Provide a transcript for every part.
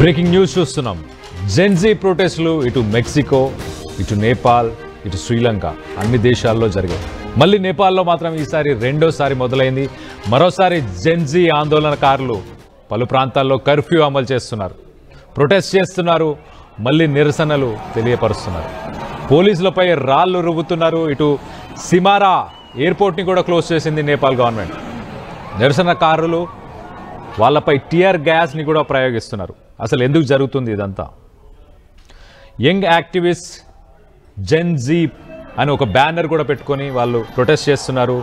Breaking news చూస్తున్నాం. Gen Z ప్రొటెస్టులు ఇటు Mexico, ఇటు నేపాల్, ఇటు శ్రీలంక అన్ని దేశాల్లో జరిగాయి. మళ్ళీ నేపాల్లో మాత్రం ఈసారి రెండోసారి మొదలైంది. మరోసారి జెన్జీ ఆందోళనకారులు పలు ప్రాంతాల్లో కర్ఫ్యూ అమలు చేస్తున్నారు, ప్రొటెస్ట్ చేస్తున్నారు, మళ్ళీ నిరసనలు తెలియపరుస్తున్నారు. పోలీసులపై రాళ్లు రువ్వుతున్నారు. ఇటు సిమారా ఎయిర్పోర్ట్ని కూడా క్లోజ్ చేసింది నేపాల్ గవర్నమెంట్. నిరసనకారులు వాళ్ళపై టియర్ గ్యాస్ని కూడా ప్రయోగిస్తున్నారు. అసలు ఎందుకు జరుగుతుంది ఇదంతా? యంగ్ యాక్టివిస్ట్ జెన్జీ అని ఒక బ్యానర్ కూడా పెట్టుకొని వాళ్ళు ప్రొటెస్ట్ చేస్తున్నారు.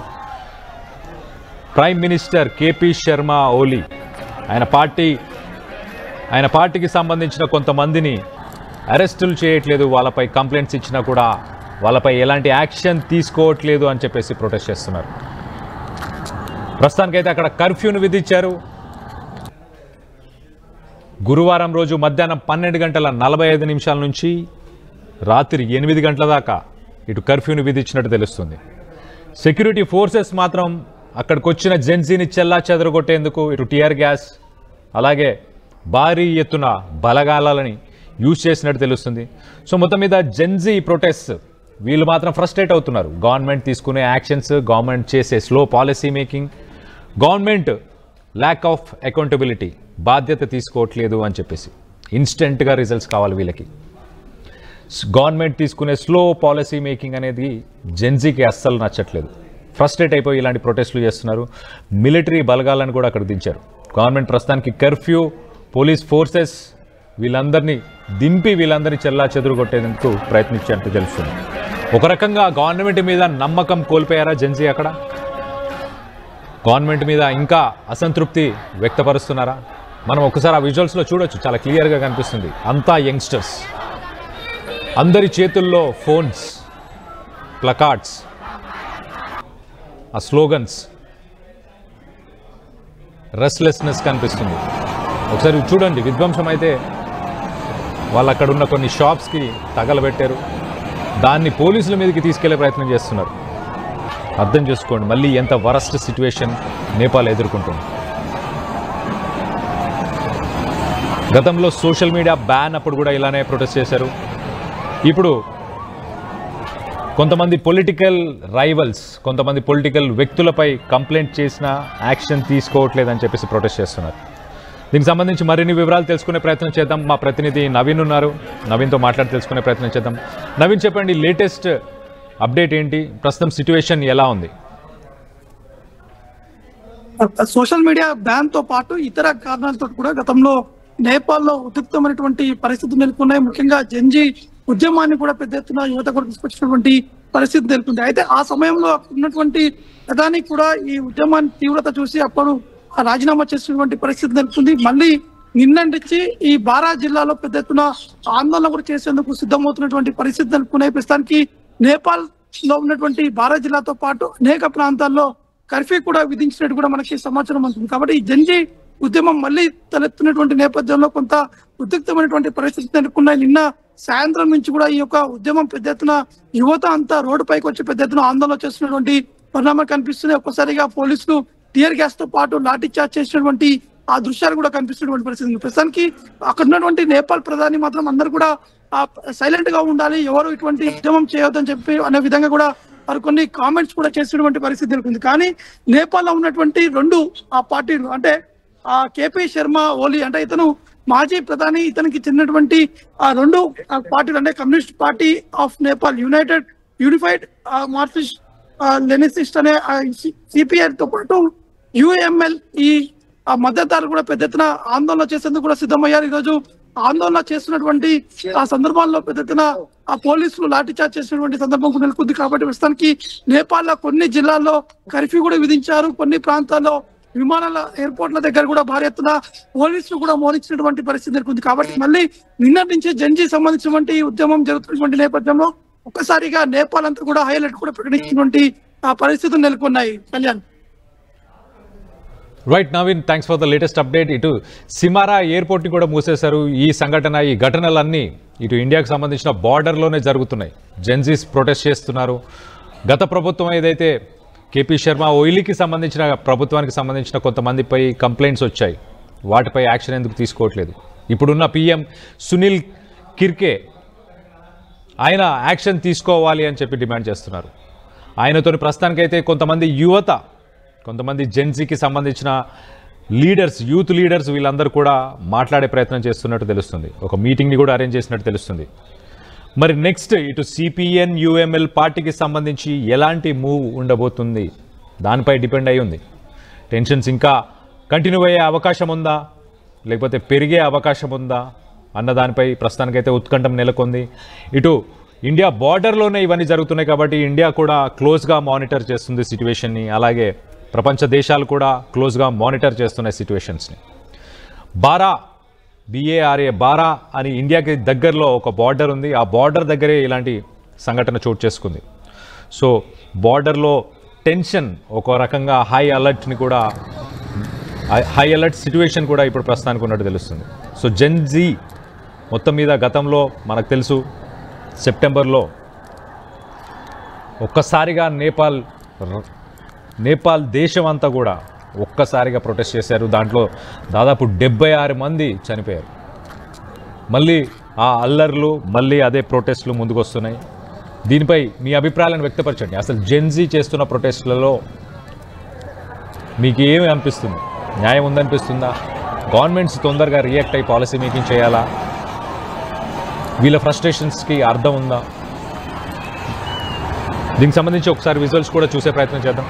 ప్రైమ్ మినిస్టర్ కేపీ శర్మ ఓలీ ఆయన పార్టీకి సంబంధించిన కొంతమందిని అరెస్టులు చేయట్లేదు, వాళ్ళపై కంప్లైంట్స్ ఇచ్చినా కూడా వాళ్ళపై ఎలాంటి యాక్షన్ తీసుకోవట్లేదు అని చెప్పేసి ప్రొటెస్ట్ చేస్తున్నారు. ప్రస్తుతానికైతే అక్కడ కర్ఫ్యూను విధించారు. గురువారం రోజు మధ్యాహ్నం 12:45 నుంచి రాత్రి 8 గంటల దాకా ఇటు కర్ఫ్యూను విధించినట్టు తెలుస్తుంది. సెక్యూరిటీ ఫోర్సెస్ మాత్రం అక్కడికి వచ్చిన జెన్జీని చెల్లా చెదరగొట్టేందుకు ఇటు టియర్ గ్యాస్ అలాగే భారీ ఎత్తున బలగాలని యూజ్ చేసినట్టు తెలుస్తుంది. సో మొత్తం మీద జెన్జీ ప్రొటెస్ట్ వీళ్ళు మాత్రం ఫ్రస్ట్రేట్ అవుతున్నారు. గవర్నమెంట్ తీసుకునే యాక్షన్స్, గవర్నమెంట్ చేసే slow policy making, government lack of accountability, బాధ్యత తీసుకోవట్లేదు అని చెప్పేసి ఇన్స్టెంట్గా రిజల్ట్స్ కావాలి వీళ్ళకి. గవర్నమెంట్ తీసుకునే స్లో పాలసీ మేకింగ్ అనేది జెన్జీకి అస్సలు నచ్చట్లేదు. ఫ్రస్ట్రేట్ అయిపోయి ఇలాంటి ప్రొటెస్టులు చేస్తున్నారు. మిలిటరీ బలగాలను కూడా అక్కడ దించారు. గవర్నమెంట్ ప్రస్తుతానికి కర్ఫ్యూ, పోలీస్ ఫోర్సెస్ వీళ్ళందరినీ దింపి వీళ్ళందరినీ చెల్లా చెదురుగొట్టేందుకు ప్రయత్నించినట్టు తెలుస్తుంది. ఒక రకంగా గవర్నమెంట్ మీద నమ్మకం కోల్పోయారా జెన్జీ? అక్కడ గవర్నమెంట్ మీద ఇంకా అసంతృప్తి వ్యక్తపరుస్తున్నారా? మనం ఒకసారి ఆ విజువల్స్లో చూడొచ్చు, చాలా క్లియర్గా కనిపిస్తుంది. అంతా యంగ్స్టర్స్, అందరి చేతుల్లో ఫోన్స్, ప్లకార్డ్స్, ఆ స్లోగన్స్, రెస్ట్లెస్నెస్ కనిపిస్తుంది. ఒకసారి చూడండి, విధ్వంసం అయితే వాళ్ళు అక్కడ ఉన్న కొన్ని షాప్స్కి తగలబెట్టారు. దాన్ని పోలీసుల మీదకి తీసుకెళ్లే ప్రయత్నం చేస్తున్నారు. అర్థం చేసుకోండి మళ్ళీ ఎంత వరస్ట్ సిచ్యువేషన్ నేపాల్ ఎదుర్కొంటుంది. గతంలో సోషల్ మీడియా బ్యాన్ అప్పుడు కూడా ఇలానే ప్రొటెస్ట్ చేశారు. ఇప్పుడు కొంతమంది పొలిటికల్ రైవల్స్, కొంతమంది పొలిటికల్ వ్యక్తులపై కంప్లైంట్ చేసిన యాక్షన్ తీసుకోవట్లేదని చెప్పేసి ప్రొటెస్ట్ చేస్తున్నారు. దీనికి సంబంధించి మరిన్ని వివరాలు తెలుసుకునే ప్రయత్నం చేద్దాం. మా ప్రతినిధి నవీన్ ఉన్నారు, నవీన్తో మాట్లాడి తెలుసుకునే ప్రయత్నం చేద్దాం. నవీన్, చెప్పండి, లేటెస్ట్ అప్డేట్ ఏంటి? ప్రస్తుతం సిచ్యువేషన్ ఎలా ఉంది? సోషల్ మీడియా బ్యాన్ తో పాటు ఇతర కారణాలతో కూడా గతంలో నేపాల్లో ఉద్రిక్తమైనటువంటి పరిస్థితులు నెలకొన్నాయి. ముఖ్యంగా జెన్జీ ఉద్యమాన్ని కూడా పెద్ద ఎత్తున యువత కూడా తీసుకొచ్చినటువంటి పరిస్థితి నెలకొంది. అయితే ఆ సమయంలో ఉన్నటువంటి ప్రధాని కూడా ఈ ఉద్యమాన్ని తీవ్రత చూసి అప్పుడు రాజీనామా చేసినటువంటి పరిస్థితి నెలకొంది. మళ్ళీ నిన్నటించి ఈ బారా జిల్లాలో పెద్ద ఎత్తున ఆందోళన కూడా చేసేందుకు సిద్ధమవుతున్నటువంటి పరిస్థితి నెలకొన్నాయి. ప్రస్తుతానికి నేపాల్ లో ఉన్నటువంటి బారా జిల్లాతో పాటు అనేక ప్రాంతాల్లో కర్ఫ్యూ కూడా విధించినట్టు కూడా మనకి సమాచారం అందుతుంది. కాబట్టి ఈ జెన్జీ ఉద్యమం మళ్ళీ తలెత్తున్నటువంటి నేపథ్యంలో కొంత ఉద్రిక్తమైనటువంటి పరిస్థితి నెలకొన్నాయి. నిన్న సాయంత్రం నుంచి కూడా ఈ యొక్క ఉద్యమం పెద్ద ఎత్తున యువత అంతా రోడ్డు పైకి వచ్చి పెద్ద ఎత్తున ఆందోళన చేస్తున్నటువంటి పరిణామాలు కనిపిస్తున్నాయి. ఒక్కసారిగా పోలీసులు టియర్ గ్యాస్ తో పాటు లాఠీ చార్జ్ చేసినటువంటి ఆ దృశ్యాలు కూడా కనిపిస్తున్నటువంటి పరిస్థితి. ప్రస్తుతానికి అక్కడ ఉన్నటువంటి నేపాల్ ప్రధాని మాత్రం అందరూ కూడా సైలెంట్ గా ఉండాలి, ఎవరు ఇటువంటి ఉద్యమం చేయొద్దని చెప్పి అనే విధంగా కూడా వారు కొన్ని కామెంట్స్ కూడా చేసినటువంటి పరిస్థితి నెలకొంది. కానీ నేపాల్లో ఉన్నటువంటి రెండు ఆ పార్టీలు, అంటే ఆ కేపీ శర్మ ఓలీ, అంటే ఇతను మాజీ ప్రధాని, ఇతనికి చెందినటువంటి ఆ రెండు పార్టీలు, అంటే communist party of Nepal, unified Marxist Leninist అనే సిపిఐ తో పాటు యుఎంఎల్, ఈ మద్దతుదారులు కూడా పెద్ద ఎత్తున ఆందోళన చేసేందుకు కూడా సిద్ధమయ్యారు. ఈరోజు ఆందోళన చేస్తున్నటువంటి ఆ సందర్భాల్లో పెద్ద ఎత్తున ఆ పోలీసులు లాఠీచార్జ్ చేసినటువంటి సందర్భం కూడా నెలకొంది. కాబట్టి ప్రస్తుతానికి నేపాల్ లో కొన్ని జిల్లాల్లో కర్ఫ్యూ కూడా విధించారు. కొన్ని ప్రాంతాల్లో విమానాల ఎయిర్పోర్ట్ల దగ్గర కూడా భారీ ఎత్తున పోలీసులు కూడా మోహరించినటువంటి పరిస్థితి నెలకొంది. కాబట్టి మళ్ళీ నిన్నటి నుంచి జెన్జీ సంబంధించినటువంటి ఉద్యమం జరుగుతున్నటువంటి నేపథ్యంలో ఒక్కసారిగా నేపాల్ అంతా కూడా హైలైట్ కూడా ప్రకటించినటువంటి ఆ పరిస్థితులు నెలకొన్నాయి. Kalyan. Right Naveen, thanks for the latest update. ఇటు సిమారా ఎయిర్పోర్ట్ని కూడా మూసేశారు. ఈ ఘటనలన్నీ ఇటు ఇండియాకు సంబంధించిన బార్డర్లోనే జరుగుతున్నాయి. జెన్జీస్ ప్రొటెస్ట్ చేస్తున్నారు. గత ప్రభుత్వం ఏదైతే కేపీ శర్మ ఓయిలీకి సంబంధించిన ప్రభుత్వానికి సంబంధించిన కొంతమందిపై కంప్లైంట్స్ వచ్చాయి, వాటిపై యాక్షన్ ఎందుకు తీసుకోవట్లేదు? ఇప్పుడున్న పిఎం సునీల్ కిర్కే ఆయన యాక్షన్ తీసుకోవాలి అని చెప్పి డిమాండ్ చేస్తున్నారు. ఆయనతో ప్రస్తుతానికైతే కొంతమంది యువత, కొంతమంది జెన్జీకి సంబంధించిన లీడర్స్, యూత్ లీడర్స్ వీళ్ళందరూ కూడా మాట్లాడే ప్రయత్నం చేస్తున్నట్టు తెలుస్తుంది. ఒక మీటింగ్ని కూడా అరేంజ్ చేసినట్టు తెలుస్తుంది. మరి నెక్స్ట్ ఇటు సిపిఎన్ యుఎంఎల్ పార్టీకి సంబంధించి ఎలాంటి మూవ్ ఉండబోతుంది దానిపై డిపెండ్ అయి ఉంది. టెన్షన్స్ ఇంకా కంటిన్యూ అయ్యే అవకాశం ఉందా, లేకపోతే పెరిగే అవకాశం ఉందా అన్న దానిపై ప్రస్తుతానికైతే ఉత్కంఠం నెలకొంది. ఇటు ఇండియా బార్డర్లోనే ఇవన్నీ జరుగుతున్నాయి కాబట్టి ఇండియా కూడా క్లోజ్గా మానిటర్ చేస్తుంది సిచ్యువేషన్ని. అలాగే ప్రపంచ దేశాలు కూడా క్లోజ్గా మానిటర్ చేస్తున్నాయి సిచ్యువేషన్స్ని. BARA బారా అని ఇండియాకి దగ్గరలో ఒక బార్డర్ ఉంది. ఆ బార్డర్ దగ్గరే ఇలాంటి సంఘటన చోటు చేసుకుంది. సో బార్డర్లో టెన్షన్, ఒక రకంగా హై అలర్ట్ సిచ్యువేషన్ కూడా ఇప్పుడు ప్రస్తుతానికి ఉన్నట్టు తెలుస్తుంది. సో జెన్జీ మొత్తం మీద గతంలో మనకు తెలుసు సెప్టెంబర్లో ఒక్కసారిగా నేపాల్ దేశం అంతా కూడా ఒక్కసారిగా ప్రొటెస్ట్ చేశారు. దాంట్లో దాదాపు 76 మంది చనిపోయారు. మళ్ళీ ఆ అల్లర్లు, మళ్ళీ అదే ప్రొటెస్టులు ముందుకు వస్తున్నాయి. దీనిపై మీ అభిప్రాయాలను వ్యక్తపరచండి. అసలు జెన్జీ చేస్తున్న ప్రొటెస్టులలో మీకు ఏమి అనిపిస్తుంది? న్యాయం ఉందనిపిస్తుందా? గవర్నమెంట్స్ తొందరగా రియాక్ట్ అయ్యి పాలసీ మేకింగ్ చేయాలా? వీళ్ళ ఫ్రస్ట్రేషన్స్కి అర్థం ఉందా? దీనికి సంబంధించి ఒకసారి విజువల్స్ కూడా చూసే ప్రయత్నం చేద్దాం.